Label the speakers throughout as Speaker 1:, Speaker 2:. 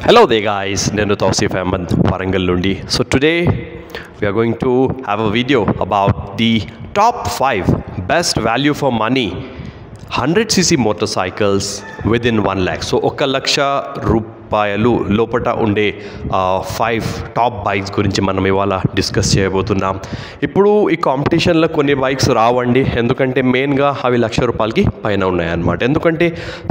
Speaker 1: Hello there guys, Nenu Tausif Ahmed Warangal Lundi. So today we are going to have a video about the top 5 best value for money 100cc motorcycles within 1 lakh. So 1 laksha రూపాయలు లోపట ఉండే 5 top bikes గురించి మనం ఇవాళ discuss చేయబోతున్నాం. ఇప్పుడు ఈ కాంపిటీషన్లో కొన్ని బైక్స్ రావండి, ఎందుకంటే మెయిన్గా అవి ₹1,00,000 పైన ఉన్నాయన్నమాట. ఎందుకంటే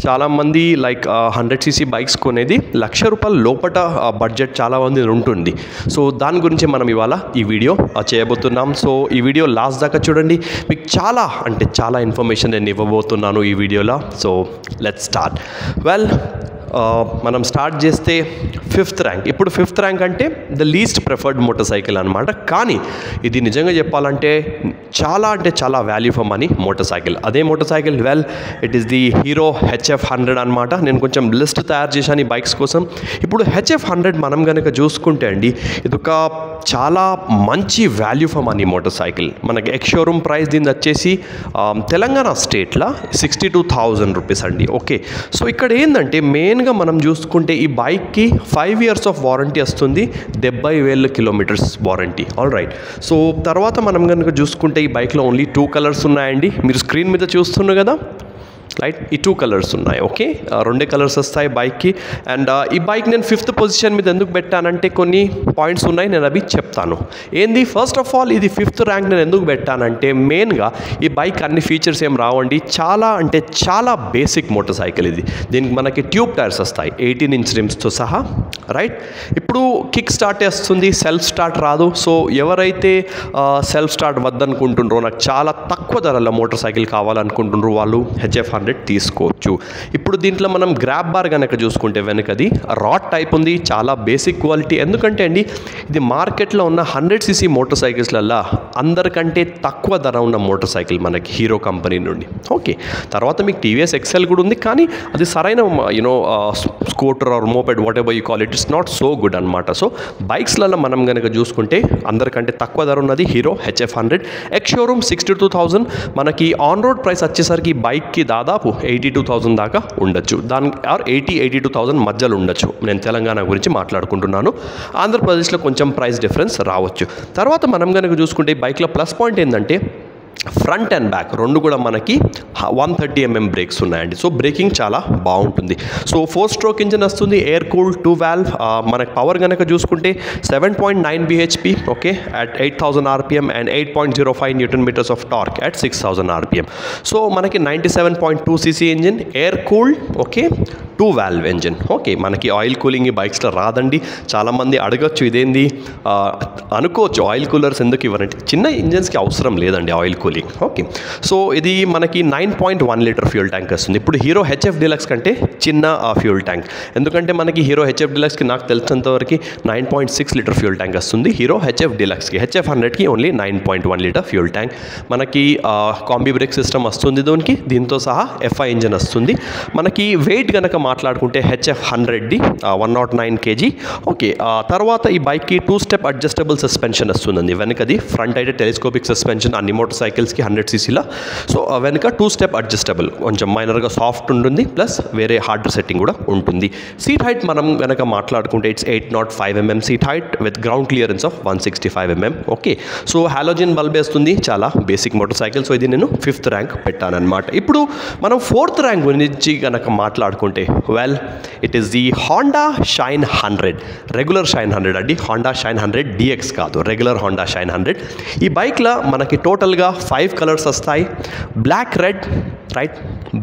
Speaker 1: చాలామంది లైక్ 100cc బైక్స్ కొనేది ₹1,00,000 లోపట బడ్జెట్ చాలామంది ఉంటుంది. సో దాని గురించి మనం ఇవాళ ఈ వీడియో చేయబోతున్నాం. సో ఈ వీడియో లాస్ట్ దాకా చూడండి, మీకు చాలా ఇన్ఫర్మేషన్ నేను ఇవ్వబోతున్నాను ఈ వీడియోలో. So let's start. వెల్, మనం స్టార్ట్ చేస్తే 5th ర్యాంక్. ఇప్పుడు 5th ర్యాంక్ అంటే the least preferred motorcycle అనమాట. కానీ ఇది నిజంగా చెప్పాలంటే చాలా value for money motorcycle. అదే motorcycle it is the Hero HF100 అనమాట. నేను కొంచెం లిస్ట్ తయారు చేశాను ఈ బైక్స్ కోసం. ఇప్పుడు HF100 మనం కనుక చూసుకుంటే అండి, ఇది ఒక చాలా మంచి value for money motor cycle. మనకి ఎక్స్ షోరూమ్ ప్రైస్ దీని వచ్చేసి తెలంగాణ స్టేట్లో ₹62,000 అండి. ఓకే, సో ఇక్కడ ఏంటంటే మెయిన్గా మనం చూసుకుంటే ఈ బైక్కి 5 years ఆఫ్ వారంటీ వస్తుంది, 70,000 kilometres warranty. All right. So తర్వాత మనం కనుక చూసుకుంటే ఈ బైక్లో ఓన్లీ 2 కలర్స్ ఉన్నాయండి. మీరు స్క్రీన్ మీద చూస్తున్నారు కదా, రైట్, ఈ 2 కలర్స్ ఉన్నాయి. ఓకే, 2 కలర్స్ వస్తాయి బైక్కి. అండ్ ఈ బైక్ నేను 5th పొజిషన్ మీద ఎందుకు పెట్టానంటే కొన్ని పాయింట్స్ ఉన్నాయి, నేను అవి చెప్తాను. ఏంది, ఫస్ట్ ఆఫ్ ఆల్ ఇది 5th ర్యాంక్ నేను ఎందుకు పెట్టానంటే మెయిన్గా ఈ బైక్ అన్ని ఫీచర్స్ ఏం రావండి, చాలా బేసిక్ మోటార్ సైకిల్ ఇది. దీనికి మనకి ట్యూబ్ టైర్స్ వస్తాయి 18-inch రిమ్స్తో సహా. రైట్, ఇప్పుడు కిక్ స్టార్ట్ వస్తుంది, సెల్ఫ్ స్టార్ట్ రాదు. సో ఎవరైతే సెల్ఫ్ స్టార్ట్ వద్దనుకుంటుండ్రో, నాకు చాలా తక్కువ ధరలో మోటార్ సైకిల్ కావాలనుకుంటుండ్రో వాళ్ళు HF100 తీసుకోవచ్చు. ఇప్పుడు దీంట్లో మనం గ్రాబ్ బార్ కనుక చూసుకుంటే వెనకది రాడ్ టైప్ ఉంది, చాలా బేసిక్ క్వాలిటీ. ఎందుకంటే అండి ఇది మార్కెట్లో ఉన్న 100cc మోటార్ సైకిల్స్లలో అందరికంటే తక్కువ ధర ఉన్న మోటార్ సైకిల్ మనకి హీరో కంపెనీ నుండి. ఓకే, తర్వాత మీకు TVS XL కూడా ఉంది, కానీ అది సరైన scooter or moped whatever you call it, it's not so good అనమాట. సో బైక్స్లలో మనం కనుక చూసుకుంటే అందరికంటే తక్కువ ధర ఉన్నది హీరో HF100. ఎక్స్ షోరూమ్ 62,000, మనకి ఆన్ రోడ్ ప్రైస్ వచ్చేసరికి బైక్కి దాదాపు 82,000 దాకా ఉండొచ్చు. దాని ఆర్ 82,000 మధ్యలో ఉండొచ్చు. నేను తెలంగాణ గురించి మాట్లాడుకుంటున్నాను. ఆంధ్రప్రదేశ్లో కొంచెం ప్రైస్ డిఫరెన్స్ రావచ్చు. తర్వాత మనం కనుక చూసుకుంటే ఈ బైక్లో ప్లస్ పాయింట్ ఏంటంటే ఫ్రంట్ అండ్ బ్యాక్ రెండు కూడా మనకి 130mm బ్రేక్స్ ఉన్నాయండి. సో బ్రేకింగ్ చాలా బాగుంటుంది. సో 4-stroke ఇంజిన్ వస్తుంది, ఎయిర్ కూల్డ్ 2 valve. మనకి పవర్ కనుక చూసుకుంటే 7.9 bhp, okay, at 8,000 rpm and 8.05 Nm of torque at 6,000 rpm. So మనకి 97.2cc engine, air cooled, okay, 2 valve engine. Okay, మనకి ఆయిల్ కూలింగ్ ఈ బైక్స్లో రాదండి. చాలామంది అడగచ్చు ఇదేంది అనుకోవచ్చు, ఆయిల్ కూలర్స్ ఎందుకు ఇవ్వరంటే చిన్న ఇంజిన్స్కి అవసరం లేదండి ఆయిల్ కూలింగ్. ఓకే, సో ఇది మనకి 9.1 లీటర్ ఫ్యూల్ ట్యాంక్ వస్తుంది. ఇప్పుడు హీరో HF డీలక్స్ కంటే చిన్న ఫ్యూల్ ట్యాంక్, ఎందుకంటే మనకి హీరో HF డీలక్స్కి నాకు తెలిసినంతవరకు 9.6 లీటర్ ఫ్యూల్ ట్యాంక్ వస్తుంది. హీరో HF డీలక్స్కి, HF100కి ఓన్లీ 9.1 లీటర్ ఫ్యూల్ ట్యాంక్. మనకి కాంబీ బ్రేక్ సిస్టమ్ వస్తుంది దీంతో సహా FI ఇంజిన్ వస్తుంది. మనకి వెయిట్ కనుక మాట్లాడుకుంటే HF100ది 109 kg. ఓకే, తర్వాత ఈ బైక్కి 2-step అడ్జస్టబుల్ సస్పెన్షన్ వస్తుందండి. వెనకది ఫ్రంట్ అయితే టెలిస్కోపిక్ సస్పెన్షన్ అన్ని మోటార్ సైకిల్స్కి 100cc. సో వెనక 2-step అడ్జస్టబుల్, కొంచెం మైనర్గా సాఫ్ట్ ఉంటుంది, ప్లస్ వేరే హార్డర్ సెట్టింగ్ కూడా ఉంటుంది. సీట్ హైట్ మనం కనుక మాట్లాడుకుంటే it's 805mm seat height with ground clearance of 165mm. Okay, so halogen bulb వేస్తుంది, చాలా బేసిక్ మోటార్ సైకిల్. సో ఇది నేను 5th ర్యాంక్ పెట్టానన్నమాట. ఇప్పుడు మనం 4th ర్యాంక్ గురించి కనుక మాట్లాడుకుంటే it is the Honda Shine 100, regular Shine 100 అండి. హోండా షైన్ 100 DX కాదు, రెగ్యులర్ హోండా షైన్ 100. ఈ బైక్లో మనకి టోటల్గా 5 కలర్స్ వస్తాయి, black, red, white,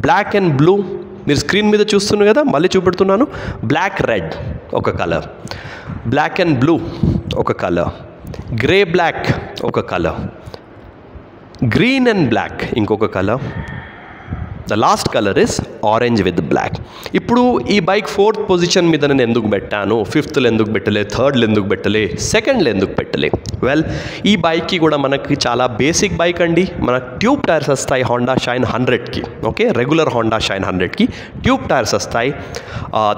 Speaker 1: black and blue. మీరు స్క్రీన్ మీద చూస్తున్నారు కదా, మళ్ళీ చూపెడుతున్నాను. బ్లాక్ రెడ్ ఒక కలర్, బ్లాక్ అండ్ బ్లూ ఒక కలర్, గ్రే బ్లాక్ ఒక కలర్, గ్రీన్ అండ్ బ్లాక్ ఇంకొక colour, the last colour is orange with black. ఇప్పుడు ఈ బైక్ 4th పొజిషన్ మీద నేను ఎందుకు పెట్టాను, 5thలో ఎందుకు పెట్టలే, 3rdలో ఎందుకు పెట్టలే, 2ndలో ఎందుకు పెట్టలే? ఈ బైక్కి కూడా మనకి చాలా బేసిక్ బైక్ అండి. మనకు ట్యూబ్ టైర్స్ వస్తాయి హోండా షైన్ 100కి. ఓకే, రెగ్యులర్ హోండా షైన్ 100కి ట్యూబ్ టైర్స్ వస్తాయి.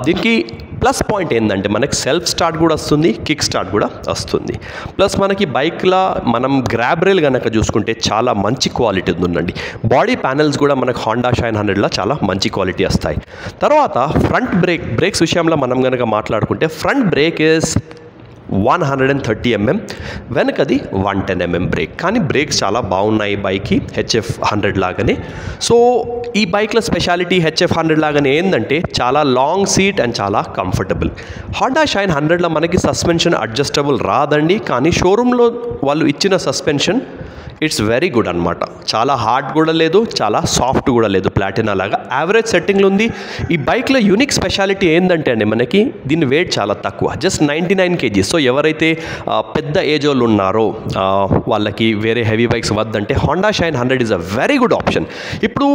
Speaker 1: దీనికి ప్లస్ పాయింట్ ఏంటంటే మనకి సెల్ఫ్ స్టార్ట్ కూడా వస్తుంది, కిక్ స్టార్ట్ కూడా వస్తుంది. ప్లస్ మనకి బైక్లో మనం గ్రాబ్ రైల్ కనుక చూసుకుంటే చాలా మంచి క్వాలిటీ ఉందండి. బాడీ ప్యానెల్స్ కూడా మనకు హోండా షైన్ 100లో చాలా మంచి క్వాలిటీ వస్తాయి. తర్వాత ఫ్రంట్ బ్రేక్స్ విషయంలో మనం కనుక మాట్లాడుకుంటే front brake is 130 mm, వెనకది 110 mm break. కానీ బ్రేక్స్ చాలా బాగున్నాయి బైక్కి HF100 లాగానే. సో ఈ బైక్లో స్పెషాలిటీ HF100 లాగానే ఏంటంటే చాలా లాంగ్ సీట్ అండ్ చాలా కంఫర్టబుల్. హోండా షైన్ 100లో మనకి సస్పెన్షన్ అడ్జస్టబుల్ రాదండి, కానీ షోరూంలో వాళ్ళు ఇచ్చిన సస్పెన్షన్ ఇట్స్ వెరీ గుడ్ అనమాట. చాలా హార్డ్ కూడా లేదు, చాలా సాఫ్ట్ కూడా లేదు, ప్లాటినా లాగా యావరేజ్ సెట్టింగ్లో ఉంది. ఈ బైక్లో యూనిక్ స్పెషాలిటీ ఏంటంటే అండి, మనకి దీని వెయిట్ చాలా తక్కువ, జస్ట్ 99 kg. సో ఎవరైతే పెద్ద ఏజ్ వాళ్ళు ఉన్నారో వాళ్ళకి వేరే హెవీ బైక్స్ వద్దంటే Honda Shine 100 is a very good option. ఇప్పుడు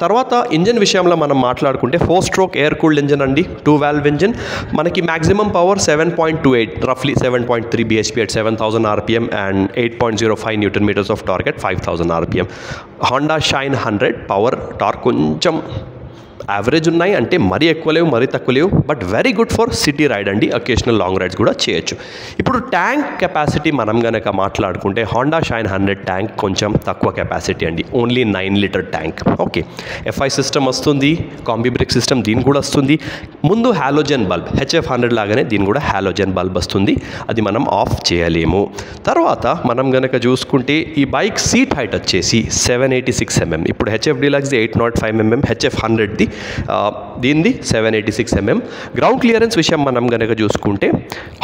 Speaker 1: తర్వాత ఇంజన్ విషయంలో మనం మాట్లాడుకుంటే 4-stroke ఎయిర్ కూల్డ్ ఇంజన్ అండి, 2 valve ఇంజన్. మనకి maximum power 7.28, రఫ్లీ 7.3 bhp at 7000 rpm and 8.05 Nm of torque at 5000 rpm. Honda Shine 100 power torque కొంచెం average ఉన్నాయి, అంటే మరీ ఎక్కువ లేవు మరీ తక్కువ లేవు, but very good for city ride అండి. అకేషనల్ లాంగ్ రైడ్స్ కూడా చేయొచ్చు. ఇప్పుడు ట్యాంక్ కెపాసిటీ మనం కనుక మాట్లాడుకుంటే హోండా షైన్ 100 ట్యాంక్ కొంచెం తక్కువ కెపాసిటీ అండి, only 9 litre tank. Okay, FI system వస్తుంది, కాంబీ బ్రేక్ సిస్టమ్ దీని కూడా వస్తుంది. ముందు హాలోజన్ బల్బ్ HF100 లాగానే దీని కూడా హాలోజన్ బల్బ్ వస్తుంది, అది మనం ఆఫ్ చేయలేము. తర్వాత మనం కనుక చూసుకుంటే ఈ బైక్ సీట్ హైట్ వచ్చేసి 786 mm. ఇప్పుడు HF Deluxe 805 mm, HF100ది దీనిది 786 mm. గ్రౌండ్ క్లియరెన్స్ విషయం మనం కనుక చూసుకుంటే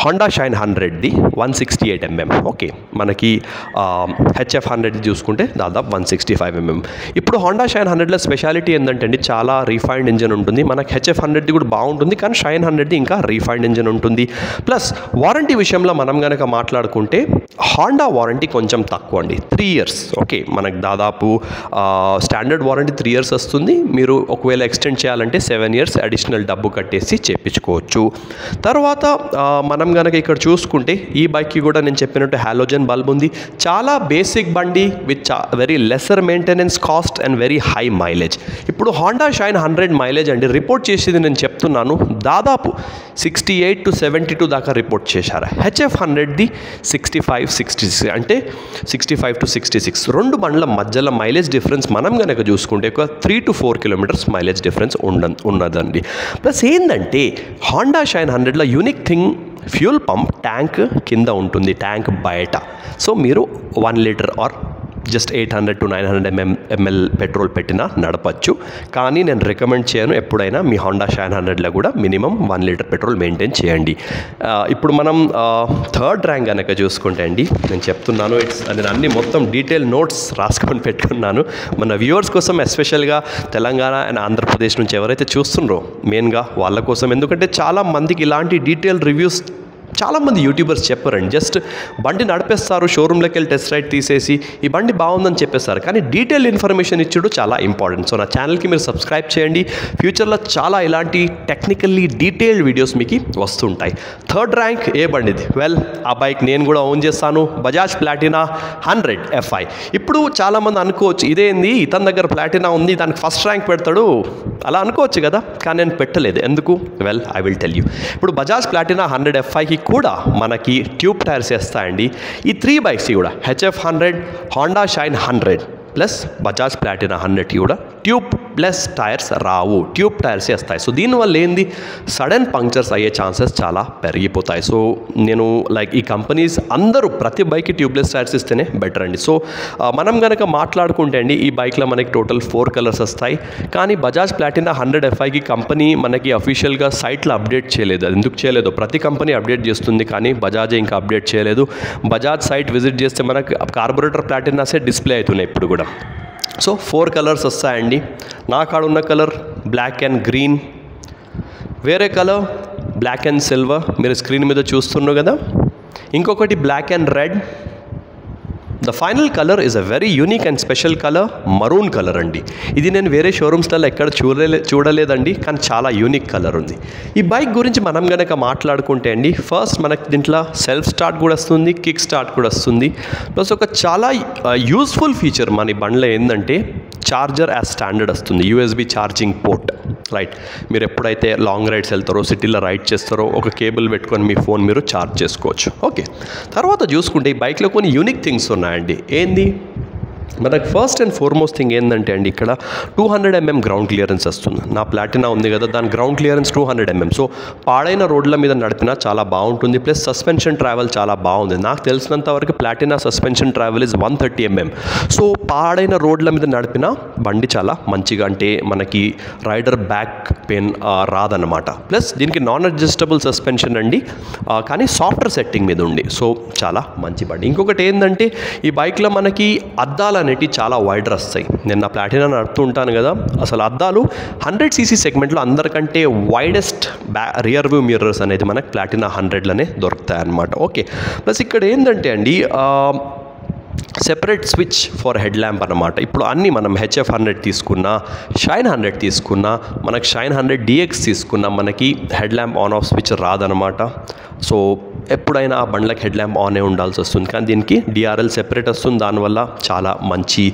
Speaker 1: హోండా షైన్ 100ది 168 mm. ఓకే, మనకి HF100 చూసుకుంటే దాదాపు 165 mm. ఇప్పుడు హోండా షైన్ 100లో స్పెషాలిటీ ఏంటంటే అండి, చాలా రీఫైన్డ్ ఇంజన్ ఉంటుంది. మనకి HF100ది కూడా బాగుంటుంది, కానీ షైన్ 100ది ఇంకా రీఫైన్డ్ ఇంజన్ ఉంటుంది. ప్లస్ వారంటీ విషయంలో మనం కనుక మాట్లాడుకుంటే హోండా వారంటీ కొంచెం తక్కువ అండి, 3 years. ఓకే, మనకు దాదాపు స్టాండర్డ్ వారంటీ 3 years వస్తుంది. మీరు ఒకవేళ ఎక్స్టెండ్ చేయాలంటే 7 years అడిషనల్ డబ్బు కట్టేసి చేయించుకోవచ్చు. తర్వాత మనం కనుక ఇక్కడ చూసుకుంటే ఈ బైక్కి కూడా నేను చెప్పినట్టు హాలోజన్ బల్బ్ ఉంది. చాలా బేసిక్ బండి with very lesser maintenance cost and very high mileage. ఇప్పుడు హోండా షైన్ 100 మైలేజ్ అండి రిపోర్ట్ చేసేది నేను చెప్తున్నాను, దాదాపు 68 to 72 దాకా రిపోర్ట్ చేశారు. HF100ది 65-66, అంటే 65 to 66. రెండు బండ్ల మధ్యలో మైలేజ్ డిఫరెన్స్ మనం కనుక చూసుకుంటే ఒక 3 to 4 kilometers మైలేజ్ డిఫరెన్స్ ఉన్నదండి. ప్లస్ ఏంటంటే హోండా షైన్ 100లో unique thing, fuel pump tank కింద ఉంటుంది, ట్యాంక్ బయట. సో మీరు 1 litre or just 800 to 900 ml petrol పెట్టినా నడపచ్చు. కానీ నేను రికమెండ్ చేయను, ఎప్పుడైనా మీ హోండా షైన్ 100లో కూడా మినిమం 1 లీటర్ పెట్రోల్ మెయింటైన్ చేయండి. ఇప్పుడు మనం థర్డ్ ర్యాంక్ కనుక చూసుకుంటే అండి, నేను చెప్తున్నాను నేను అన్ని మొత్తం డీటెయిల్ నోట్స్ రాసుకొని పెట్టుకున్నాను మన వ్యూవర్స్ కోసం, ఎస్పెషల్గా తెలంగాణ అండ్ ఆంధ్రప్రదేశ్ నుంచి ఎవరైతే చూస్తున్నారో మెయిన్గా వాళ్ళ కోసం. ఎందుకంటే చాలా మందికి ఇలాంటి డీటెయిల్ రివ్యూస్ చాలామంది యూట్యూబర్స్ చెప్పారండి, జస్ట్ బండి నడిపేస్తారు, షోరూమ్లోకి వెళ్ళి టెస్ట్ రైడ్ తీసేసి ఈ బండి బాగుందని చెప్పేస్తారు, కానీ డీటెయిల్ ఇన్ఫర్మేషన్ ఇచ్చుడు చాలా ఇంపార్టెంట్. సో నా ఛానల్కి మీరు సబ్స్క్రైబ్ చేయండి, ఫ్యూచర్లో చాలా ఇలాంటి టెక్నికల్లీ డీటెయిల్డ్ వీడియోస్ మీకు వస్తుంటాయి. థర్డ్ ర్యాంక్ ఏ బండిది? వెల్, ఆ బైక్ నేను కూడా ఓన్ చేస్తాను, బజాజ్ ప్లాటినా 100 FI. ఇప్పుడు చాలామంది అనుకోవచ్చు, ఇదేంది ఇతని దగ్గర ప్లాటినా ఉంది దానికి ఫస్ట్ ర్యాంక్ పెడతాడు, అలా అనుకోవచ్చు కదా, కానీ నేను పెట్టలేదు. ఎందుకు? Well, I will tell you. ఇప్పుడు బజాజ్ ప్లాటినా 100 FIకి కూడా మనకి ట్యూబ్ టైర్స్ వేస్తాయండి. ఈ 3 బైక్స్ కూడా HF100, Honda Shine 100 plus Bajaj Platina 100 కూడా ట్యూబ్ ప్లస్ టైర్స్ రావు, ట్యూబ్ టైర్స్ వేస్తాయి. సో దీనివల్ల ఏంది, సడన్ పంక్చర్స్ అయ్యే ఛాన్సెస్ చాలా పెరిగిపోతాయి. సో నేను ఈ కంపెనీస్ అందరూ ప్రతి బైక్కి ట్యూబ్లెస్ టైర్స్ ఇస్తేనే బెటర్ అండి. సో మనం కనుక మాట్లాడుకుంటే అండి, ఈ బైక్లో మనకి టోటల్ 4 కలర్స్ వస్తాయి. కానీ బజాజ్ ప్లాటినా 100 FIకి కంపెనీ మనకి అఫీషియల్గా సైట్లో అప్డేట్ చేయలేదు. అది ఎందుకు చేయలేదు? ప్రతి కంపెనీ అప్డేట్ చేస్తుంది, కానీ బజాజ్ ఇంకా అప్డేట్ చేయలేదు. బజాజ్ సైట్ విజిట్ చేస్తే మనకు కార్బొరేటర్ ప్లాటినాసే డిస్ప్లే అవుతున్నాయి ఇప్పుడు కూడా. సో 4 కలర్స్ వస్తాయండి. నా కాడ ఉన్న కలర్ బ్లాక్ అండ్ గ్రీన్, వేరే కలర్ బ్లాక్ అండ్ సిల్వర్ మీరు స్క్రీన్ మీద చూస్తున్నారు కదా, ఇంకొకటి black and red. The final colour is a very unique and special colour, maroon colour అండి. ఇది నేను వేరే షోరూమ్స్లలో ఎక్కడ చూడలేదండి, కానీ చాలా యూనిక్ కలర్ ఉంది. ఈ బైక్ గురించి మనం కనుక మాట్లాడుకుంటే అండి, ఫస్ట్ మనకి దీంట్లో సెల్ఫ్ స్టార్ట్ కూడా వస్తుంది, కిక్ స్టార్ట్ కూడా వస్తుంది. ప్లస్ ఒక చాలా యూస్ఫుల్ ఫీచర్ మన ఈ బండ్లో ఏంటంటే, చార్జర్ యాజ్ స్టాండర్డ్ వస్తుంది, USB ఛార్జింగ్ పోర్ట్. రైట్, మీరు ఎప్పుడైతే లాంగ్ రైడ్స్ వెళ్తారో, సిటీలో రైడ్ చేస్తారో, ఒక కేబుల్ పెట్టుకొని మీ ఫోన్ మీరు ఛార్జ్ చేసుకోవచ్చు. ఓకే, తర్వాత చూసుకుంటే ఈ బైక్లో కొన్ని యూనిక్ థింగ్స్ ఉన్నాయండి. ఏంది? మనకు ఫస్ట్ అండ్ ఫార్మోస్ట్ థింగ్ ఏంటంటే అండి ఇక్కడ 200 mm గ్రౌండ్ క్లియరెన్స్ వస్తుంది. నా ప్లాటినా ఉంది కదా, దాని గ్రౌండ్ క్లియరెన్స్ 200 mm. సో పాడైన రోడ్ల మీద నడిపినా చాలా బాగుంటుంది. ప్లస్ సస్పెన్షన్ ట్రావెల్ చాలా బాగుంది. నాకు తెలిసినంత వరకు Platina suspension travel is 130 mm. So పాడైన రోడ్ల మీద నడిపినా బండి చాలా మంచిగా, అంటే మనకి రైడర్ బ్యాక్ పెయిన్ రాదనమాట. ప్లస్ దీనికి నాన్ అడ్జస్టబుల్ సస్పెన్షన్ అండి, కానీ సాఫ్ట్వేర్ సెట్టింగ్ మీద ఉంది. సో చాలా మంచి బండి. ఇంకొకటి ఏంటంటే ఈ బైక్లో మనకి అద్దాలు అనేవి చాలా వైడర్ వస్తాయి. నేను నా ప్లాటినా నడుపుతూ ఉంటాను కదా, అసలు అద్దాలు 100cc సెగ్మెంట్లో అందరికంటే వైడెస్ట్ రియర్ వ్యూ మిర్రర్స్ అనేది మనకు ప్లాటినా 100లోనే దొరుకుతాయి అన్నమాట. ఓకే, ప్లస్ ఇక్కడ ఏంటంటే అండి separate switch for head lamp అన్నమాట. ఇప్పుడు అన్నీ మనం హెచ్ఎఫ్ 100 తీసుకున్నా, షైన్ 100 తీసుకున్నా, మనకు షైన్ 100 DX తీసుకున్నా మనకి head lamp on off switch రాదనమాట. సో ఎప్పుడైనా ఆ బండ్లకు హెడ్ ల్యాంప్ ఆనే ఉండాల్సి వస్తుంది. కానీ దీనికి DRL సెపరేట్ వస్తుంది, దానివల్ల చాలా మంచి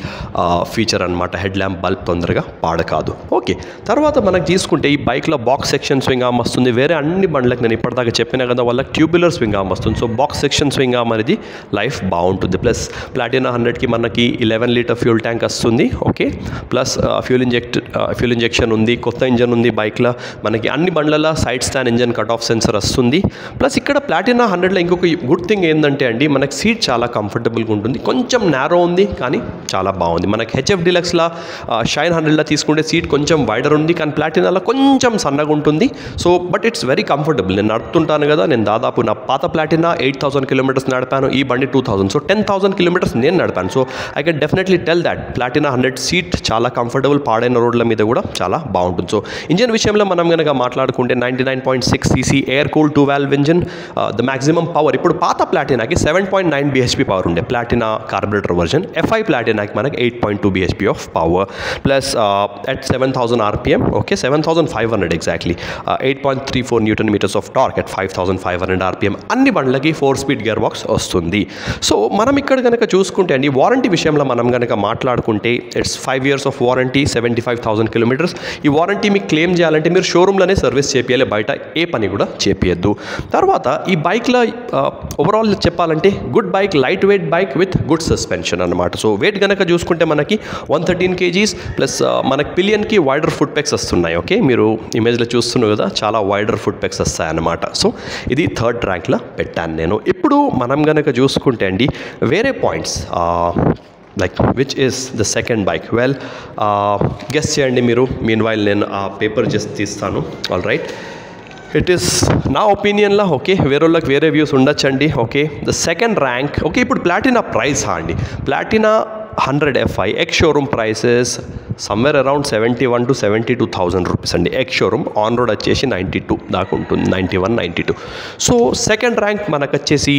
Speaker 1: ఫీచర్ అనమాట. హెడ్ ల్యాంప్ బల్బ్ తొందరగా పాడకాదు. ఓకే, తర్వాత మనకు తీసుకుంటే ఈ బైక్లో బాక్స్ సెక్షన్ స్వింగ్ ఆర్మ్ వస్తుంది. వేరే అన్ని బండ్లకు నేను ఇప్పటిదాకా చెప్పినా కదా, వాళ్ళకి ట్యూబులర్ స్వింగ్ ఆర్మ్ వస్తుంది. So box section swing arm అనేది లైఫ్ బాగుంటుంది. ప్లస్ ప్లాటినా 100కి మనకి 11 లీటర్ ఫ్యూల్ ట్యాంక్ వస్తుంది. ఓకే, ప్లస్ ఫ్యూల్ ఇంజెక్షన్ ఉంది, కొత్త ఇంజన్ ఉంది బైక్లో. మనకి అన్ని బండ్లలో side stand engine cut off sensor వస్తుంది. ప్లస్ ఇక్కడ ప్లాటినా 100లో ఇంకొక గుడ్ థింగ్ ఏంటంటే అండి, మనకి సీట్ చాలా కంఫర్టబుల్గా ఉంటుంది. కొంచెం నారో ఉంది కానీ చాలా బాగుంది. మనకి హెచ్ఎఫ్ డిలక్స్లో షైన్ 100లో తీసుకుంటే సీట్ కొంచెం వైడర్ ఉంది, కానీ ప్లాటినాలో కొంచెం సన్నగా ఉంటుంది. So but it's very comfortable. నేను నడుపుతుంటాను కదా, నేను దాదాపు నా పాత ప్లాటినా 8000 కిలోమీటర్స్ నడిపాను, ఈ బండి 2000. సో 10,000 కిలోమీటర్స్ నేను నడిపాను. So I can definitely tell that Platina 100 seat చాలా కంఫర్టబుల్, పాడైన రోడ్ల మీద కూడా చాలా బాగుంటుంది. సో ఇంజన్ విషయంలో మనం కనుక మాట్లాడుకుంటే 99.6cc air cool 2-valve engine. The maximum power ఇప్పుడు పాత ప్లాటినాకి 7.9 bhp పవర్ ఉండే ప్లాటినా కార్బొరేటర్ వర్జన్. FI ప్లాటినాకి మనకి 8.2 bhp of power. Plus at 7000 RPM, okay 7500 exactly, 8.34 newton meters of torque at 5500 RPM. అన్ని బండ్లకి 4-speed గేర్ బాక్స్ వస్తుంది. So మనం ఇక్కడ కనుక చూసుకుంటే అండి, వారంటీ విషయంలో మనం కనుక మాట్లాడుకుంటే it's 5 years of warranty, 75,000 kilometres. ఈ వారంటీ మీకు క్లెయిమ్ చేయాలంటే మీరు షోరూమ్లోనే సర్వీస్ చేపియాలి, బయట ఏ పని కూడా చేపియద్దు. తర్వాత ఈ బైక్లో ఓవరాల్ చెప్పాలంటే good bike, light weight bike with good suspension అనమాట. సో వెయిట్ కనుక చూసుకుంటే మనకి 113 kgs ప్లస్ మనకి పిలియన్కి వైడర్ ఫుట్ పెక్స్ వస్తున్నాయి. ఓకే, మీరు ఇమేజ్లో చూస్తున్నారు కదా, చాలా వైడర్ ఫుట్ పెక్స్ వస్తాయన్నమాట. సో ఇది 3rd ర్యాంక్లో పెట్టాను నేను. ఇప్పుడు మనం కనుక చూసుకుంటే అండి వేరే points, like which is the second bike. Well guess చేయండి మీరు. మీన్ వైల్ నేను ఆ పేపర్ జస్ట్ తీస్తాను. ఆల్ రైట్, ఇట్ ఈస్ నా ఒపీనియన్లో, ఓకే వేరే వాళ్ళకి వేరే వ్యూస్ ఉండొచ్చండి. Okay, the second rank. Okay, ఇప్పుడు ప్లాటినా ప్రైస్ అండి, Platina 100 FI ex showroom prices somewhere around 71,000 to 72,000 rupees అండి. ఎక్స్ షోరూమ్, ఆన్ రోడ్ వచ్చేసి 92 దాకా ఉంటుంది, 91, 92. సో సెకండ్ ర్యాంక్ మనకు వచ్చేసి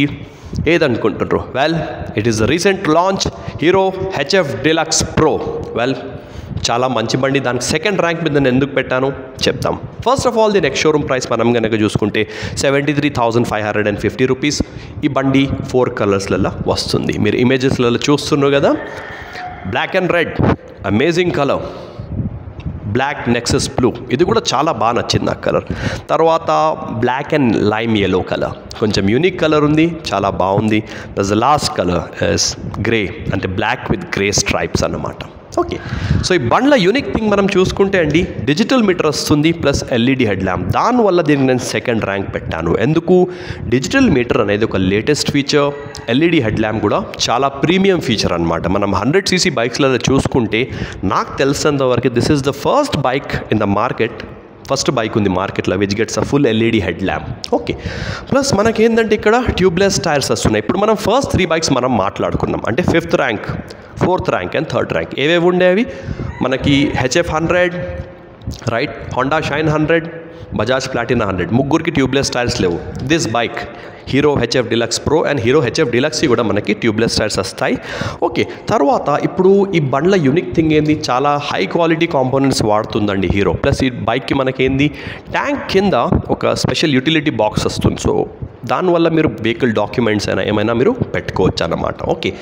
Speaker 1: ఏదనుకుంటున్నారు? Well it is the recent launch Hero HF Deluxe Pro. Well చాలా మంచి బండి. దానికి సెకండ్ ర్యాంక్ మీద నేను ఎందుకు పెట్టాను చెప్తాం. ఫస్ట్ ఆఫ్ ఆల్ దీని ఎక్స్ షోరూమ్ ప్రైస్ మనం కనుక చూసుకుంటే 73,550 రూపీస్. ఈ బండి 4 కలర్స్లలో వస్తుంది. మీరు ఇమేజెస్లలో చూస్తున్నారు కదా, black and red, amazing colour. Black nexus blue, ఇది కూడా చాలా బాగా నచ్చింది నాకు కలర్. తర్వాత black and lime yellow colour, కొంచెం యూనిక్ కలర్ ఉంది, చాలా బాగుంది. The last colour is grey, అంటే బ్లాక్ విత్ గ్రే స్ట్రైప్స్ అన్నమాట. ఓకే, సో ఈ బండ్ల యూనిక్ థింగ్ మనం చూసుకుంటే అండి, డిజిటల్ మీటర్ వస్తుంది ప్లస్ LED హెడ్ ల్యాంప్. దానివల్ల దీనికి నేను సెకండ్ ర్యాంక్ పెట్టాను. ఎందుకు? డిజిటల్ మీటర్ అనేది ఒక latest feature, LED head lamp కూడా చాలా ప్రీమియం ఫీచర్ అనమాట. మనం 100cc బైక్స్లలో చూసుకుంటే నాకు తెలిసినంతవరకు this is the first bike in the market, first bike ఉంది మార్కెట్లో which gets a full LED head lamp. Okay, plus మనకేంటంటే ఇక్కడ ట్యూబ్లెస్ టైర్స్ వస్తున్నాయి. ఇప్పుడు మనం ఫస్ట్ 3 బైక్స్ మనం మాట్లాడుకున్నాం, అంటే 5th rank, 4th rank and 3rd rank. ఏవేవి ఉండేవి మనకి? HF 100, right, Honda Shine 100, Bajaj Platina 100. ముగ్గురికి ట్యూబ్లెస్ టైర్స్ లేవు. This bike hero HF Deluxe Pro and hero HF Deluxe కూడా మనకి ట్యూబ్లెస్ టైర్స్ వస్తాయి. ఓకే, తర్వాత ఇప్పుడు ఈ బండ్ల యూనిక్ థింగ్ ఏంది? చాలా హై క్వాలిటీ కాంపోనెంట్స్ వాడుతుందండి హీరో. ప్లస్ ఈ బైక్కి మనకేంది, ట్యాంక్ కింద ఒక స్పెషల్ యూటిలిటీ బాక్స్ వస్తుంది. సో దానివల్ల మీరు వెహికల్ డాక్యుమెంట్స్ అయినా ఏమైనా మీరు పెట్టుకోవచ్చు అన్నమాట. ఓకే,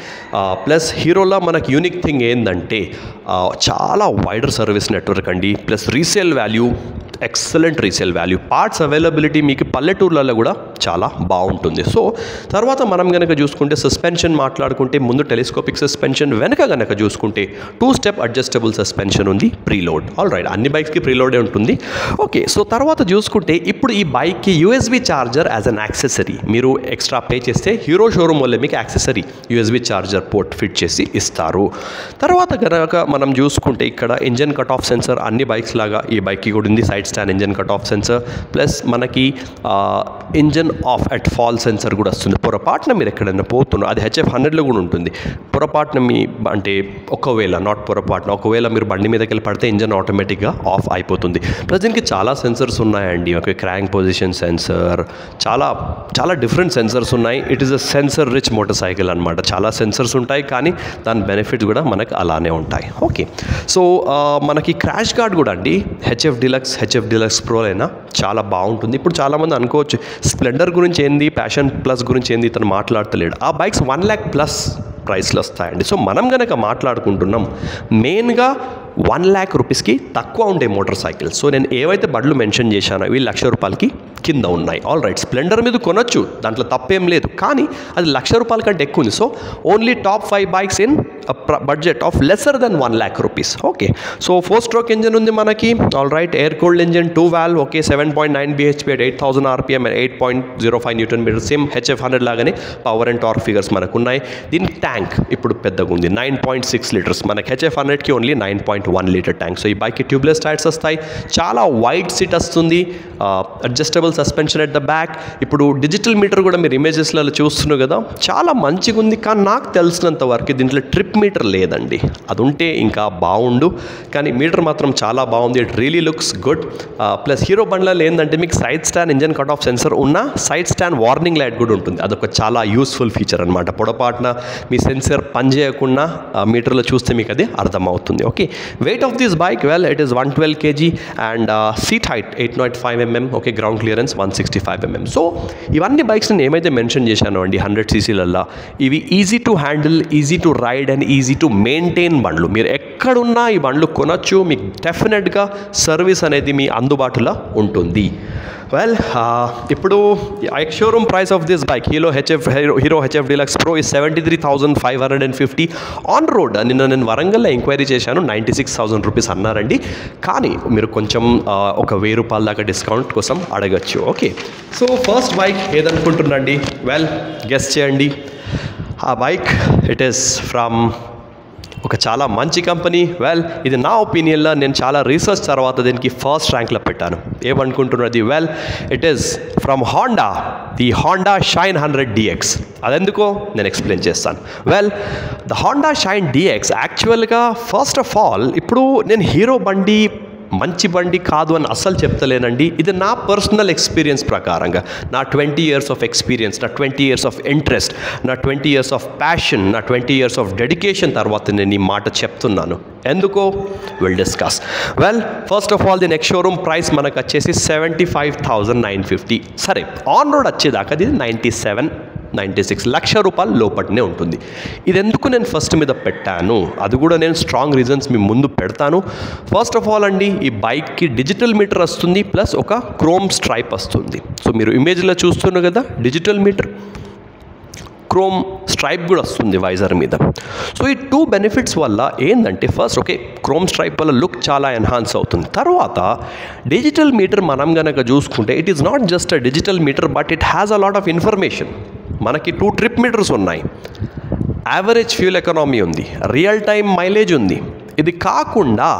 Speaker 1: ప్లస్ హీరోలో మనకి యూనిక్ థింగ్ ఏంటంటే చాలా వైడర్ సర్వీస్ నెట్వర్క్ అండి. Plus resale value excellent resale value. Parts availability మీకు పల్లెటూర్లలో కూడా చాలా బాగుంటుంది. సో తర్వాత మనం కనుక చూసుకుంటే సస్పెన్షన్ మాట్లాడుకుంటే ముందు టెలిస్కోపిక్ సస్పెన్షన్, వెనక కనుక చూసుకుంటే 2 స్టెప్ అడ్జస్టబుల్ సస్పెన్షన్ ఉంది, ప్రీలోడ్. ఆల్ రైట్, అన్ని బైక్స్కి ప్రీలోడే ఉంటుంది. ఓకే, సో తర్వాత చూసుకుంటే ఇప్పుడు ఈ బైక్కి USB charger as an accessory మీరు ఎక్స్ట్రా పే చేస్తే హీరో షోరూమ్ వల్ల మీకు accessory USB charger port fit చేసి ఇస్తారు. తర్వాత కనుక మనం చూసుకుంటే ఇక్కడ ఇంజన్ కట్ ఆఫ్ సెన్సర్ అన్ని బైక్స్ లాగా ఈ బైక్కి కూడా ఉంది. Side stand engine cut off sensor plus మనకి engine off at fall sensor కూడా వస్తుంది. పొరపాటున మీరు ఎక్కడైనా పోతున్నారు, అది HF100లో కూడా ఉంటుంది. పొరపాటున మీ అంటే ఒకవేళ మీరు బండి మీదకి వెళ్ళి పడితే ఇంజన్ ఆటోమేటిక్గా ఆఫ్ అయిపోతుంది. ప్లస్ దీనికి చాలా సెన్సర్స్ ఉన్నాయండి. ఓకే, క్రాంక్ పొజిషన్ సెన్సర్, చాలా చాలా డిఫరెంట్ సెన్సర్స్ ఉన్నాయి. It is a sensor rich motor cycle అనమాట. చాలా సెన్సర్స్ ఉంటాయి, కానీ దాని బెనిఫిట్స్ కూడా మనకు అలానే ఉంటాయి. ఓకే, సో మనకి క్రాష్ గార్డ్ కూడా అండి HF Deluxe Pro అయినా చాలా బాగుంటుంది. ఇప్పుడు చాలామంది అనుకోవచ్చు స్ప్లెండర్ గురించి ఏంది, ప్యాషన్ ప్లస్ గురించి ఏంది ఇతను మాట్లాడతలేడు. ఆ బైక్స్ 1 lakh ప్లస్ ప్రైస్లో వస్తాయండి. సో మనం కనుక మాట్లాడుకుంటున్నాం మెయిన్గా 1 lakh రూపీస్కి తక్కువ ఉండే మోటార్ సైకిల్. సో నేను ఏవైతే బండ్లు మెన్షన్ చేశానో ఇవి 1,00,000 రూపాయలకి కింద ఉన్నాయి. ఆల్ రైట్, స్ప్లెండర్ మీద కొనొచ్చు, దాంట్లో తప్పేం లేదు, కానీ అది 1,00,000 రూపాయల కంటే ఎక్కువ ఉంది. So only top 5 bikes in budget of lesser than 1 lakh rupees. Okay, so 4 stroke engine ఉంది మనకి. All right, air cooled engine 2 valve. Okay, 7.9 bhp at 8,000 rpm and 8.05 Newton meter. Same HF100 లాగానే పవర్ అండ్ టార్క్ ఫిగర్స్ మనకు ఉన్నాయి. దీని tank ఇప్పుడు పెద్దగా ఉంది, 9.6 litres. మనకి HF100కి ఓన్లీ 9.1 లీటర్ ట్యాంక్. సో ఈ బైక్కి ట్యూబ్లెస్ టైర్స్ వస్తాయి, చాలా వైడ్ సీట్ వస్తుంది, adjustable suspension at the back. ఇప్పుడు డిజిటల్ మీటర్ కూడా మీరు ఇమేజెస్లలో చూస్తున్నారు కదా, చాలా మంచిగా ఉంది. కానీ నాకు తెలిసినంత వరకు దీంట్లో ట్రిప్ మీటర్ లేదండి. అది ఉంటే ఇంకా బాగుండు, కానీ మీటర్ మాత్రం చాలా బాగుంది. It really looks good. Plus Hero బండ్లలో ఏంటంటే మీకు side stand engine cut off sensor ఉన్న సైడ్ స్టాండ్ వార్నింగ్ లైట్ కూడా ఉంటుంది. అదొక చాలా యూస్ఫుల్ ఫీచర్ అనమాట. పొడపాటున మీ సెన్సర్ పనిచేయకుండా మీటర్లో చూస్తే మీకు అది అర్థమవుతుంది. Okay, weight of this bike well it is 112 kg and seat height 805 mm. Okay, ground clearance 165 mm. So ఇవన్నీ బైక్స్ నేను ఏమైతే మెన్షన్ చేశానో అండి 100cc ఇవి easy to handle, easy to ride and easy to maintain బండ్లు. మీరు ఎక్కడున్నా ఈ బండ్లు కొనొచ్చు, మీకు డెఫినెట్గా సర్వీస్ అనేది మీ అందుబాటులో ఉంటుంది. వెల్, ఇప్పుడు ex showroom price of this bike hero HF Deluxe Pro is 73,550 on road. నేను వరంగల్లో ఎంక్వైరీ చేశాను, 96,000 రూపీస్ అన్నారండి. కానీ మీరు కొంచెం ఒక 1,000 రూపాయల దాకా డిస్కౌంట్ కోసం అడగచ్చు. ఓకే, సో ఫస్ట్ బైక్ ఏదనుకుంటున్నాండి? వెల్, గెస్ చేయండి. ఆ బైక్ ఇట్ ఈస్ ఫ్రమ్ ఒక చాలా మంచి కంపెనీ. వెల్, ఇది నా ఒపీనియన్లో నేను చాలా రీసెర్చ్ తర్వాత దీనికి ఫస్ట్ ర్యాంక్లో పెట్టాను. ఏమనుకుంటున్నది? Well, it is from Honda, the Honda Shine 100 DX. అదెందుకో నేను ఎక్స్ప్లెయిన్ చేస్తాను. Well, the Honda Shine DX యాక్చువల్గా ఫస్ట్ ఆఫ్ ఆల్ ఇప్పుడు నేను హీరో బండి మంచి బండి కాదు అని అస్సలు చెప్తలేనండి. ఇది నా పర్సనల్ ఎక్స్పీరియన్స్ ప్రకారంగా, నా 20 years ఆఫ్ ఎక్స్పీరియన్స్, నా 20 years ఆఫ్ ఇంట్రెస్ట్, నా 20 years ఆఫ్ ప్యాషన్, నా 20 years ఆఫ్ డెడికేషన్ తర్వాత నేను ఈ మాట చెప్తున్నాను. ఎందుకో will discuss. Well, first of all దీని ఎక్స్ షోరూమ్ ప్రైస్ మనకు వచ్చేసి 75,950. సరే, ఆన్ రోడ్ వచ్చేదాకా ఇది 96 లక్ష రూపాయల లోపలనే ఉంటుంది. ఇది ఎందుకు నేను ఫస్ట్ మీద పెట్టాను, అది కూడా నేను స్ట్రాంగ్ రీజన్స్ మీ ముందు పెడతాను. ఫస్ట్ ఆఫ్ ఆల్ అండి, ఈ బైక్కి డిజిటల్ మీటర్ వస్తుంది, ప్లస్ ఒక క్రోమ్ స్ట్రైప్ వస్తుంది. సో మీరు ఇమేజ్లో చూస్తున్నారు కదా, డిజిటల్ మీటర్, క్రోమ్ స్ట్రైప్ కూడా వస్తుంది వైజర్ మీద. సో ఈ 2 బెనిఫిట్స్ వల్ల ఏంటంటే, ఫస్ట్ ఓకే, క్రోమ్ స్ట్రైప్ వల్ల లుక్ చాలా ఎన్హాన్స్ అవుతుంది. తర్వాత డిజిటల్ మీటర్ మనం కనుక చూసుకుంటే it is not just a digital meter, but it has a lot of information. మనకి 2 ట్రిప్ మీటర్స్ ఉన్నాయి, యావరేజ్ ఫ్యూల్ ఎకనామీ ఉంది, రియల్ టైం మైలేజ్ ఉంది. ఇది కాకుండా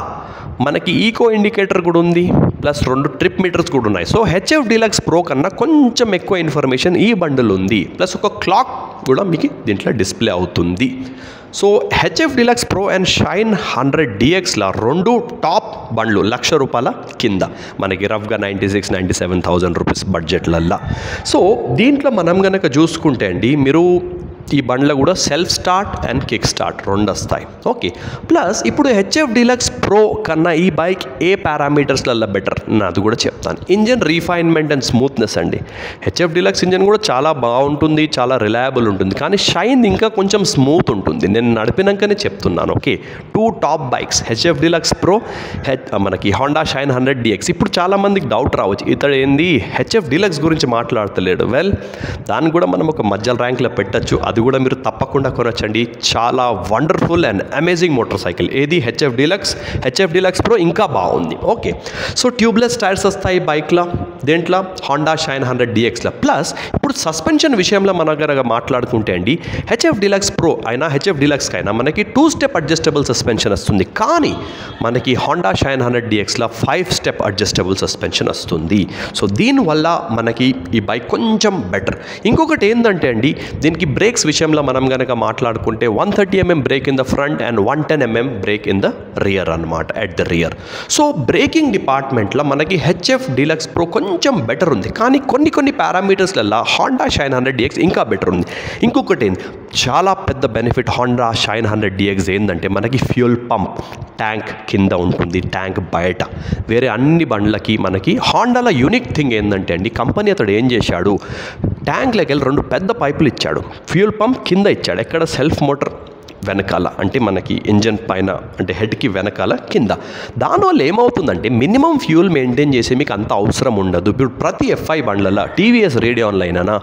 Speaker 1: మనకి ఈకో ఇండికేటర్ కూడా ఉంది, ప్లస్ 2 ట్రిప్ మీటర్స్ కూడా ఉన్నాయి. సో HF Deluxe Pro కన్నా కొంచెం ఎక్కువ ఇన్ఫర్మేషన్ ఈ బండిల్ ఉంది, ప్లస్ ఒక క్లాక్ కూడా మీకు దీంట్లో డిస్ప్లే అవుతుంది. So HF Deluxe Pro and shine 100 DXల 2 top బండ్లు 1,00,000 రూపాయల కింద, మనకి రఫ్గా 96,000-97,000 రూపీస్ బడ్జెట్లల్లా. సో దీంట్లో మనం కనుక చూసుకుంటే అండి, మీరు ఈ బండ్లో కూడా self start and kick start రెండు వస్తాయి. ఓకే, ప్లస్ ఇప్పుడు హెచ్ఎఫ్ డీలక్స్ ప్రో కన్నా ఈ బైక్ ఏ పారామీటర్స్లలో బెటర్ అది కూడా చెప్తాను. ఇంజన్ రీఫైన్మెంట్ అండ్ స్మూత్నెస్ అండి. హెచ్ఎఫ్ డీలక్స్ ఇంజన్ కూడా చాలా బాగుంటుంది, చాలా రిలయబుల్ ఉంటుంది, కానీ షైన్ ఇంకా కొంచెం స్మూత్ ఉంటుంది. నేను నడిపినాకనే చెప్తున్నాను. Okay, 2 top bikes HF Deluxe pro, మనకి హోండా షైన్ 100DX. ఇప్పుడు చాలామందికి డౌట్ రావచ్చు, ఇతడు ఏంది హెచ్ఎఫ్ డీలక్స్ గురించి మాట్లాడతలేడు. వెల్, దాన్ని కూడా మనం ఒక మధ్య ర్యాంక్లో పెట్టచ్చు. అది కూడా మీరు తప్పకుండా కొనొచ్చండి. చాలా wonderful and amazing motorcycle. ఏది హెచ్ఎఫ్ డీలక్స్ ప్రో ఇంకా బాగుంది. ఓకే, సో ట్యూబ్లెస్ టైర్స్ వస్తాయి బైక్లో, దేంట్లో హోండా షైన్ 100DXలో. ప్లస్ ఇప్పుడు సస్పెన్షన్ విషయంలో మన దగ్గర మాట్లాడుకుంటే అండి, హెచ్ఎఫ్ డీలక్స్ ప్రో అయినా హెచ్ఎఫ్ డీలక్స్కి అయినా మనకి 2 స్టెప్ అడ్జస్టబుల్ సస్పెన్షన్ వస్తుంది, కానీ మనకి హోండా షైన్ 100DXలో 5 స్టెప్ అడ్జస్టబుల్ సస్పెన్షన్ వస్తుంది. సో దీనివల్ల మనకి ఈ బైక్ కొంచెం బెటర్. ఇంకొకటి ఏంటంటే అండి, దీనికి బ్రేక్స్ విషయంలో మనం కనుక మాట్లాడుకుంటే 130mm brake in the front and 110mm brake in the rear అనమాట, at the rear. So braking డిపార్ట్మెంట్లో మనకి హెచ్ఎఫ్ డీలక్స్ ప్రో కొంచెం బెటర్ ఉంది, కానీ కొన్ని పారామీటర్స్లలో హోండా షైన్ 100DX ఇంకా బెటర్ ఉంది. ఇంకొకటి ఏంది, చాలా పెద్ద బెనిఫిట్ హోండా షైన్ 100DX ఏంటంటే మనకి ఫ్యూల్ పంప్ ట్యాంక్ కింద ఉంటుంది, ట్యాంక్ బయట. వేరే అన్ని బండ్లకి మనకి హోండాలో యూనిక్ థింగ్ ఏంటంటే అండి, కంపెనీ అతడు ఏం చేశాడు, ట్యాంక్లోకి వెళ్ళి 2 పెద్ద పైపులు ఇచ్చాడు, ఫ్యూల్ పంప్ కింద ఇచ్చాడు. ఎక్కడ సెల్ఫ్ మోటార్ వెనకాల, అంటే మనకి ఇంజన్ పైన, అంటే హెడ్కి వెనకాల కింద. దానివల్ల ఏమవుతుందంటే మినిమం ఫ్యూల్ మెయింటైన్ చేసే మీకు అంత అవసరం ఉండదు. ఇప్పుడు ప్రతి FI బండ్లలో, టీవీఎస్ రేడియోన్లైనా,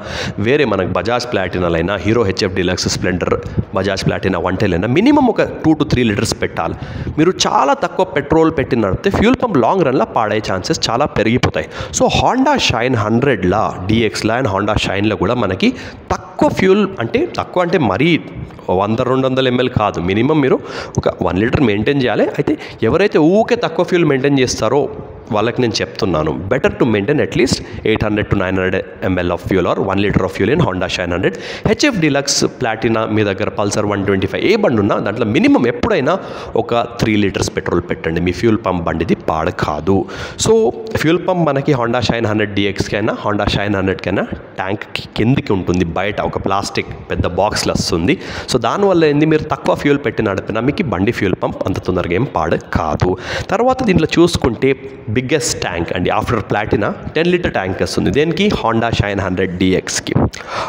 Speaker 1: వేరే మనకు బజాజ్ ప్లాటినాలైనా, Hero HF Deluxe, Splendor, Bajaj Platina 110 minimum ఒక 2 to 3 లీటర్స్ పెట్టాలి. మీరు చాలా తక్కువ పెట్రోల్ పెట్టి నడిపితే ఫ్యూల్ పంప్ లాంగ్ రన్లో పాడే ఛాన్సెస్ చాలా పెరిగిపోతాయి. సో హోండా షైన్ 100లా, DXలా అండ్ హోండా షైన్లో కూడా మనకి తక్కువ ఫ్యూల్, అంటే తక్కువ అంటే మరీ 100-200 ml కాదు, మినిమం మీరు ఒక 1 లీటర్ మెయింటైన్ చేయాలి. అయితే ఎవరైతే ఊకే తక్కువ ఫ్యూల్ మెయింటైన్ చేస్తారో వాళ్ళకి నేను చెప్తున్నాను, better to maintain at least 800 to 900 ml of fuel or 1 litre of fuel in Honda Shine 100. HF Deluxe, Platina, మీ దగ్గర పల్సర్ 125 ఏ బండి ఉన్నా దాంట్లో మినిమం ఎప్పుడైనా ఒక 3 లీటర్స్ పెట్రోల్ పెట్టండి. మీ ఫ్యూల్ పంప్ బండిది పాడు కాదు. సో ఫ్యూల్ పంప్ మనకి హోండా షైన్ 100DXకి అయినా హోండా షైన్ 100కైనా ట్యాంక్ కిందికి ఉంటుంది, బయట ఒక ప్లాస్టిక్ పెద్ద బాక్స్లో వస్తుంది. సో దానివల్ల ఏంది, మీరు తక్కువ ఫ్యూల్ పెట్టి నడిపినా మీకు బండి ఫ్యూల్ పంప్ అంత తొందరగా ఏం పాడు కాదు. తర్వాత దీంట్లో చూసుకుంటే బిగ్గెస్ట్ ట్యాంక్ అండి, ఆఫ్టర్ ప్లాటినా 10 లీటర్ ట్యాంక్ వస్తుంది దేనికి, హోండా షైన్ 100DXకి.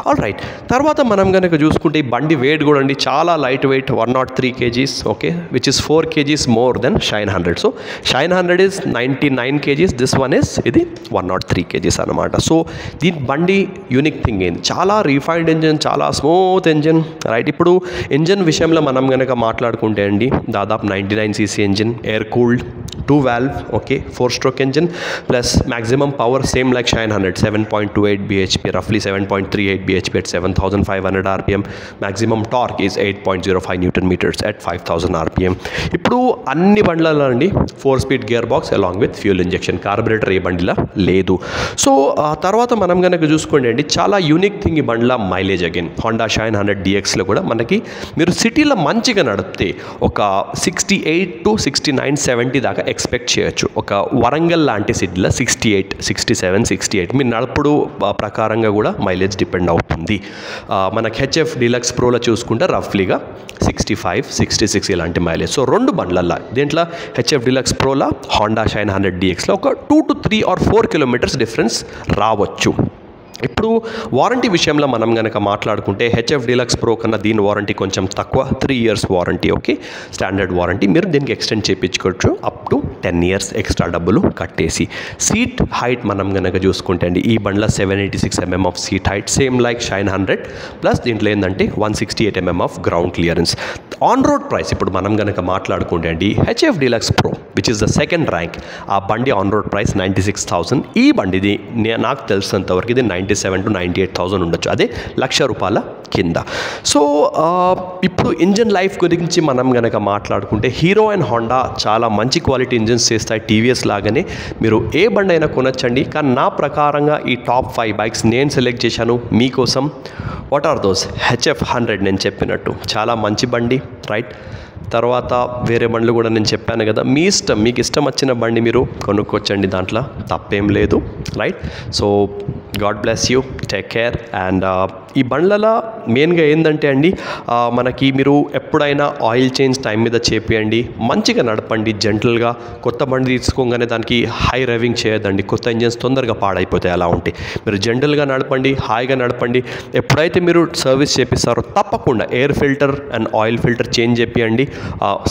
Speaker 1: ఆల్ రైట్, తర్వాత మనం కనుక చూసుకుంటే ఈ బండి వెయిట్ కూడా అండి చాలా light weight, 103 kgs. Okay, which is 4 kgs more than shine 100. So shine 100 is 99 kgs, this one is ఇది 103 kgs అనమాట. సో దీని బండి యూనిక్ థింగ్ ఏంది, చాలా రీఫైన్డ్ ఇంజన్, చాలా స్మూత్ ఇంజన్, రైట్. ఇప్పుడు ఇంజన్ విషయంలో మనం కనుక మాట్లాడుకుంటే అండి, దాదాపు 99cc engine, air cooled, 2 valve, okay, 4-stroke engine, plus maximum power same like Shine 100, 7.28 bhp, roughly 7.38 bhp at 7,500 rpm. Maximum torque is 8.05 newton meters at 5,000 rpm. ఇప్పుడు అన్ని బండ్లలో అండి 4-speed gear box along with fuel injection, carburettor ఏ బండిలా లేదు. So తర్వాత మనం కనుక చూసుకోండి అండి, చాలా యూనిక్ థింగ్ ఈ బండ్ల మైలేజ్. అగైన్ హోండా షైన్ 100DXలో కూడా మనకి మీరు సిటీలో మంచిగా నడిపితే ఒక 68 to 69, 70 దాకా ఎక్స్పెక్ట్ చేయొచ్చు. ఒక వరంగల్ లాంటి సిటీలో 68, 67, 68 మీ నడుపుడు ప్రకారంగా కూడా మైలేజ్ డిపెండ్ అవుతుంది. మనకి హెచ్ఎఫ్ డీలక్స్ ప్రోలో చూసుకుంటే రఫ్లీగా 65, 66 ఇలాంటి మైలేజ్. సో 2 బండ్లల్లో, దీంట్లో హెచ్ఎఫ్ డీలక్స్ ప్రోలో, హోండా షైన్ 100DXలో ఒక 2 to 3 or 4 kilometers డిఫరెన్స్ రావచ్చు. ఇప్పుడు వారంటీ విషయంలో మనం కనుక మాట్లాడుకుంటే హెచ్ఎఫ్ డీలక్స్ ప్రో కన్నా దీని వారంటీ కొంచెం తక్కువ, 3 years warranty. Okay, standard warranty. మీరు దీనికి ఎక్స్టెండ్ చేయించుకోవచ్చు అప్ టు 10 years ఎక్స్ట్రా డబ్బులు కట్టేసి. సీట్ హైట్ మనం కనుక చూసుకుంటే అండి, ఈ బండ్ల 786 mm of seat height, same like shine 100, plus దీంట్లో ఏంటంటే 168 mm of ground clearance. On road price ఇప్పుడు మనం కనుక మాట్లాడుకుంటే అండి, HF Deluxe pro which is the second rank, ఆ బండి ఆన్ రోడ్ ప్రైస్ 96,000. ఈ బండిది నాకు తెలిసినంతవరకు ఇది 97,000 to 98,000 ఉండొచ్చు, అదే ₹1,00,000 కింద. సో ఇప్పుడు ఇంజన్ లైఫ్ గురించి మనం కనుక మాట్లాడుకుంటే, హీరో అండ్ హోండా చాలా మంచి క్వాలిటీ ఇంజన్స్ చేస్తాయి, టీవీఎస్ లాగానే. మీరు ఏ బండి అయినా కొనొచ్చండి, కానీ నా ప్రకారంగా ఈ టాప్ 5 బైక్స్ నేను సెలెక్ట్ చేశాను మీకోసం. What are those? హెచ్ఎఫ్ 100 నేను చెప్పినట్టు చాలా మంచి బండి, రైట్. తర్వాత వేరే బండ్లు కూడా నేను చెప్పాను కదా, మీ ఇష్టం, మీకు ఇష్టం వచ్చిన బండి మీరు కొనుక్కోవచ్చండి, దాంట్లో తప్పేం లేదు, right. So God bless you, take care. And ఈ బండ్లలో మెయిన్గా ఏంటంటే అండి, మనకి మీరు ఎప్పుడైనా ఆయిల్ చేంజ్ టైం మీద చేపియండి, మంచిగా నడపండి జెంటల్గా. కొత్త బండి తీసుకోగానే దానికి హై డ్రైవింగ్ చేయొద్దండి, కొత్త ఇంజన్స్ తొందరగా పాడైపోతాయి. అలా ఉంటే మీరు జెంటల్గా నడపండి, హాయిగా నడపండి. ఎప్పుడైతే మీరు సర్వీస్ చేపిస్తారో తప్పకుండా air filter and oil filter change చేపియండి.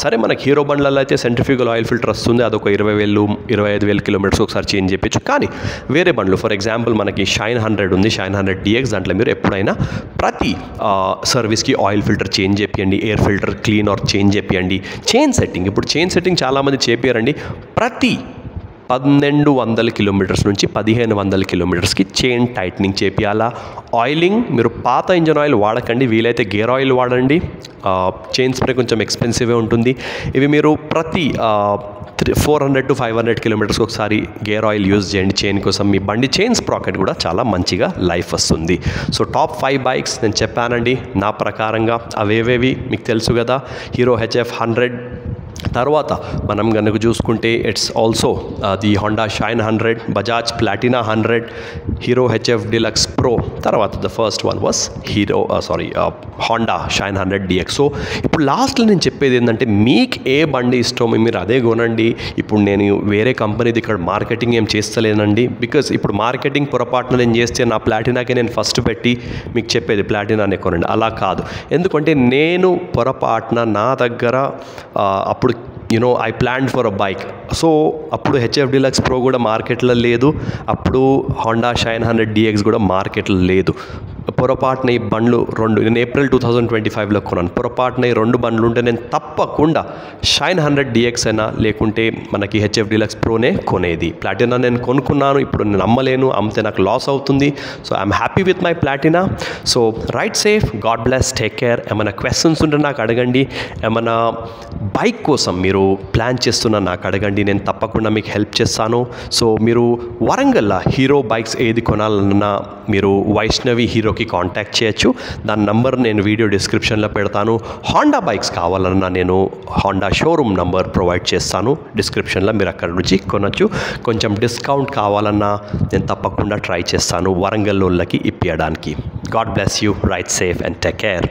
Speaker 1: సరే, మనకి హీరో బండ్లలో అయితే సెంట్రిఫ్యూగల్ ఆయిల్ ఫిల్టర్ వస్తుంది, అదొక 20,000 25,000 కిలోమీటర్స్ ఒకసారి చేంజ్ చేయించు. కానీ వేరే బండ్లు, ఫర్ ఎగ్జాంపుల్ మనకి షైన్ 100 ఉంది, షైన్ 100 DX, దాంట్లో మీరు ఎప్పుడైనా ప్రతి సర్వీస్కి ఆయిల్ ఫిల్టర్ చేంజ్ చేపియండి, air filter clean or change చేపియండి. చైన్ సెట్టింగ్, ఇప్పుడు చైన్ సెట్టింగ్ చాలామంది చేపియారండి. ప్రతి 1200 కిలోమీటర్స్ నుంచి 1500 కిలోమీటర్స్కి చైన్ టైట్నింగ్ చేపియాలా. ఆయిలింగ్, మీరు పాత ఇంజన్ ఆయిల్ వాడకండి, వీలైతే గేర్ ఆయిల్ వాడండి. చైన్ స్ప్రే కొంచెం ఎక్స్పెన్సివే ఉంటుంది. ఇవి మీరు ప్రతి 400 to 500 కిలోమీటర్స్కి ఒకసారి గేర్ ఆయిల్ యూజ్ చేయండి చైన్ కోసం. మీ బండి చైన్ స్ప్రాకెట్ కూడా చాలా మంచిగా లైఫ్ వస్తుంది. సో టాప్ 5 బైక్స్ నేను చెప్పానండి నా ప్రకారంగా. అవేవేవి మీకు తెలుసు కదా. హీరో HF 100, తర్వాత మనం కనుక చూసుకుంటే it's also the Honda Shine 100, Bajaj Platina 100, Hero HF Deluxe Pro, తర్వాత the first one was Honda Shine 100 DX. So ఇప్పుడు లాస్ట్లో నేను చెప్పేది ఏంటంటే, మీకు ఏ బండి ఇష్టమో మీరు అదే కొనండి. ఇప్పుడు నేను వేరే కంపెనీది ఇక్కడ మార్కెటింగ్ ఏం చేస్తలేనండి, బికాజ్ ఇప్పుడు మార్కెటింగ్ పొరపాటున నేను చేస్తే నా ప్లాటినాకే నేను ఫస్ట్ పెట్టి మీకు చెప్పేది ప్లాటినానే కొనండి, అలా కాదు. ఎందుకంటే నేను పొరపాటున నా దగ్గర అప్పుడు I planned for a bike. So అప్పుడు HF డిలక్స్ ప్రో కూడా మార్కెట్లో లేదు, అప్పుడు హోండా షైన్ 100 DX కూడా మార్కెట్లో లేదు. పొరపాటున ఈ బండ్లు రెండు నేను ఏప్రిల్ 2025లో కొన్నాను. పొరపాటున ఈ 2 బండ్లు ఉంటే నేను తప్పకుండా షైన్ 100 DX అయినా లేకుంటే మనకి HF డిలక్స్ ప్రోనే కొనేది. ప్లాటినా నేను కొనుక్కున్నాను, ఇప్పుడు నేను అమ్మలేను, అమ్మితే నాకు లాస్ అవుతుంది. So I'm happy with my Platina. So right safe, God bless, take care. ఏమైనా క్వశ్చన్స్ ఉంటే నాకు అడగండి, ఏమైనా బైక్ కోసం మీరు ప్లాన్ చేస్తున్నా నాకు అడగండి, నేను తప్పకుండా మీకు హెల్ప్ చేస్తాను. సో మీరు వరంగల్లో హీరో బైక్స్ ఏది కొనాలన్నా మీరు వైష్ణవి హీరోకి కాంటాక్ట్ చేయొచ్చు. దాని నంబర్ నేను వీడియో డిస్క్రిప్షన్లో పెడతాను. హోండా బైక్స్ కావాలన్నా నేను హోండా షోరూమ్ నంబర్ ప్రొవైడ్ చేస్తాను డిస్క్రిప్షన్లో, మీరు అక్కడ నుంచి కొనొచ్చు. కొంచెం డిస్కౌంట్ కావాలన్నా నేను తప్పకుండా ట్రై చేస్తాను వరంగల్ వాళ్ళకి ఇప్పించడానికి. God bless you, ride safe and take care.